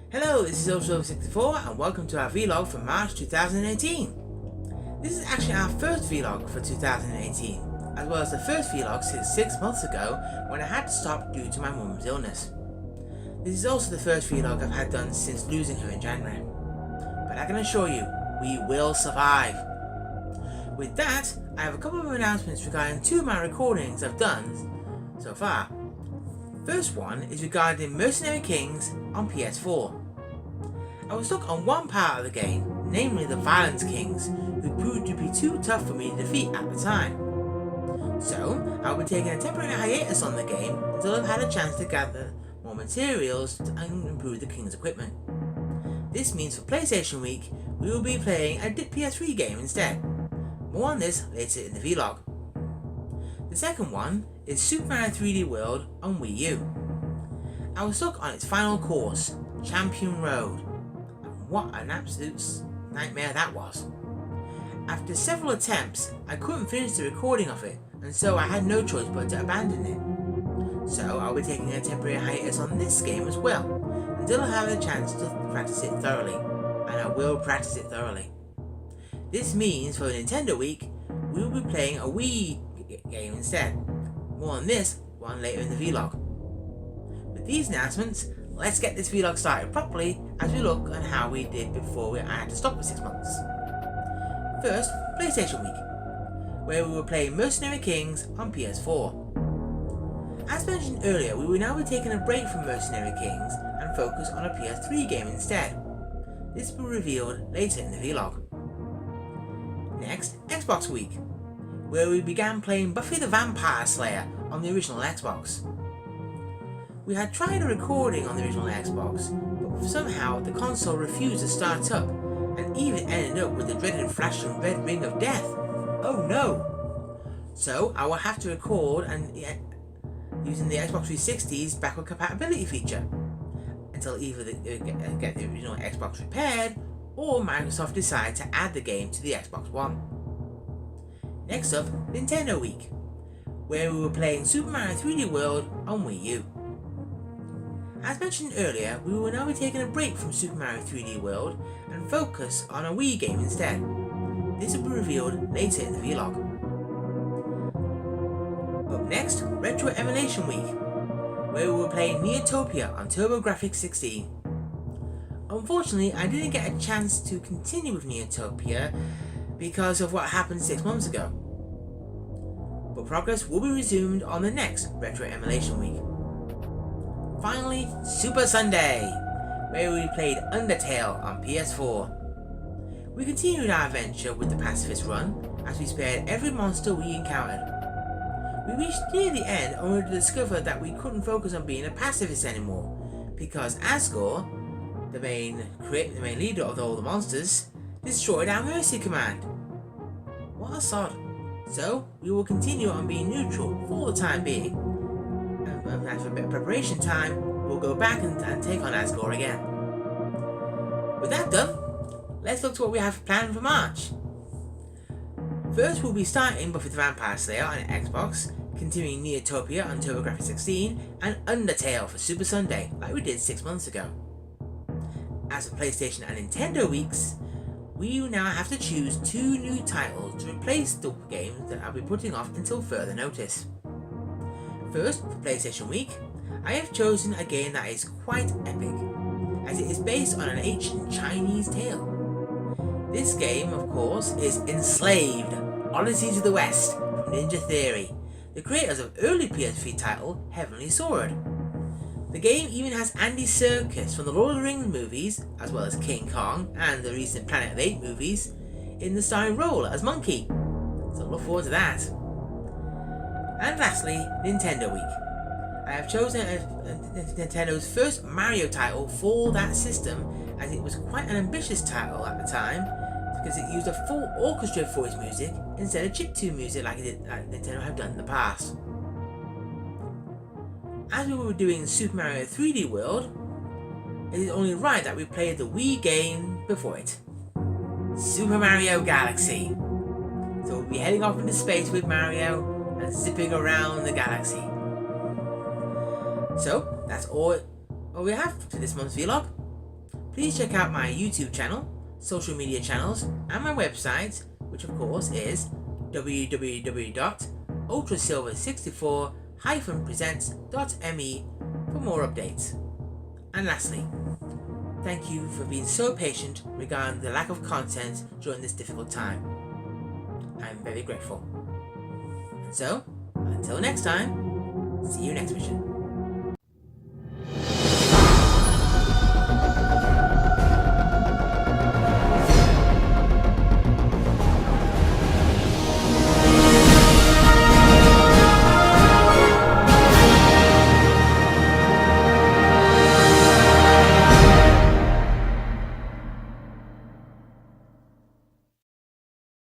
Hello, this is UltraSilver64 and welcome to our vlog for March 2018. This is actually our first vlog for 2018, as well as the first vlog since 6 months ago when I had to stop due to my mum's illness. This is also the first vlog I've had done since losing her in January. But I can assure you, we will survive. With that, I have a couple of announcements regarding two of my recordings I've done so far. First one is regarding Mercenary Kings on PS4. I was stuck on one part of the game, namely the Violence Kings, who proved to be too tough for me to defeat at the time. So, I will be taking a temporary hiatus on the game until I've had a chance to gather more materials and improve the King's equipment. This means for PlayStation Week, we will be playing a PS3 game instead. More on this later in the vlog. The second one is Super Mario 3D World on Wii U. I was stuck on its final course, Champion Road, and what an absolute nightmare that was. After several attempts, I couldn't finish the recording of it, and so I had no choice but to abandon it. So I'll be taking a temporary hiatus on this game as well, until I have a chance to practice it thoroughly, and I will practice it thoroughly. This means for Nintendo Week, we will be playing a Wii game instead. More on this one later in the vlog. With these announcements, let's get this vlog started properly as we look at how we did before I had to stop for 6 months. First, PlayStation Week, where we were playing Mercenary Kings on PS4. As mentioned earlier, we will now be taking a break from Mercenary Kings and focus on a PS3 game instead. This will be revealed later in the vlog. Next, Xbox Week, where we began playing Buffy the Vampire Slayer on the original Xbox. We had tried a recording on the original Xbox, but somehow the console refused to start up, and even ended up with the dreaded flashing red ring of death. Oh no! So I will have to record and using the Xbox 360's backward compatibility feature, until either get the original Xbox repaired, or Microsoft decide to add the game to the Xbox One. Next up, Nintendo Week, where we were playing Super Mario 3D World on Wii U. As mentioned earlier, we will now be taking a break from Super Mario 3D World and focus on a Wii game instead. This will be revealed later in the vlog. Up next, Retro Emulation Week, where we were playing Neutopia on TurboGrafx-16. Unfortunately, I didn't get a chance to continue with Neutopia because of what happened 6 months ago. But progress will be resumed on the next Retro Emulation Week. Finally, Super Sunday, where we played Undertale on PS4. We continued our adventure with the pacifist run as we spared every monster we encountered. We reached near the end only to discover that we couldn't focus on being a pacifist anymore because Asgore, the main leader of all the monsters, destroyed our mercy command. What a sod. So we will continue on being neutral for the time being, and after a bit of preparation time, we'll go back and take on Asgore again. With that done, let's look to what we have planned for March. First, we'll be starting Buffy the Vampire Slayer on Xbox, continuing Neutopia on TurboGrafx-16, and Undertale for Super Sunday, like we did 6 months ago. As for PlayStation and Nintendo weeks, we will now have to choose 2 new titles to replace the games that I'll be putting off until further notice. First, for PlayStation Week, I have chosen a game that is quite epic, as it is based on an ancient Chinese tale. This game, of course, is Enslaved, Odyssey to the West from Ninja Theory, the creators of early PS3 title Heavenly Sword. The game even has Andy Serkis from the Lord of the Rings movies, as well as King Kong and the recent Planet of the Apes movies, in the starring role as Monkey. So look forward to that. And lastly, Nintendo Week. I have chosen Nintendo's first Mario title for that system, as it was quite an ambitious title at the time, because it used a full orchestra for its music instead of chiptune music like Nintendo have done in the past. As we were doing Super Mario 3D World, it is only right that we play the Wii game before it. Super Mario Galaxy. So we'll be heading off into space with Mario and zipping around the galaxy. So that's all we have for this month's vlog. Please check out my YouTube channel, social media channels, and my website, which of course is www.UltraSilver64-presents.me for more updates. And lastly, thank you for being so patient regarding the lack of content during this difficult time. I'm very grateful. And so, until next time, see you next mission.